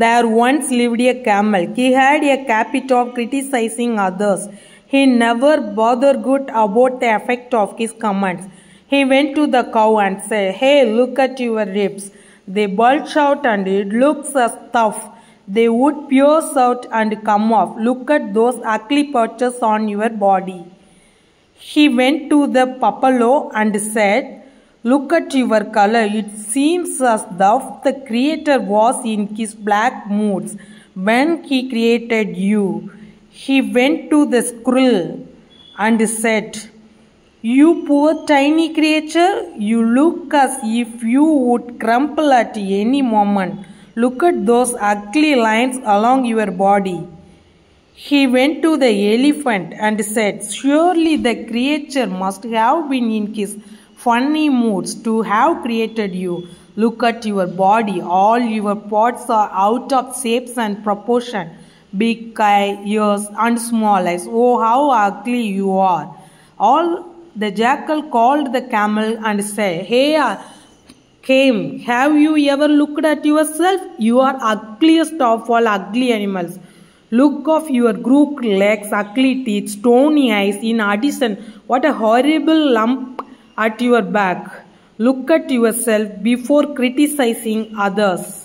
There once lived a camel. He had a habit of criticizing others. He never bothered about the effect of his comments. He went to the cow and said, "Hey, look at your ribs. They bulge out and it looks as tough. They would pierce out and come off. Look at those ugly patches on your body." He went to the buffalo and said, "Look at your color. It seems as though the Creator was in his black moods when he created you." He went to the squirrel and said, "You poor tiny creature, you look as if you would crumple at any moment. Look at those ugly lines along your body." He went to the elephant and said, "Surely the Creator must have been in his funny moods to have created you. Look at your body. All your parts are out of shapes and proportion. Big ears and small eyes. Oh, how ugly you are." All the jackal called the camel and said, "Hey, have you ever looked at yourself? You are ugliest of all ugly animals. Look of your crooked legs, ugly teeth, stony eyes. In addition, what a horrible lump at your back. Look at yourself before criticizing others."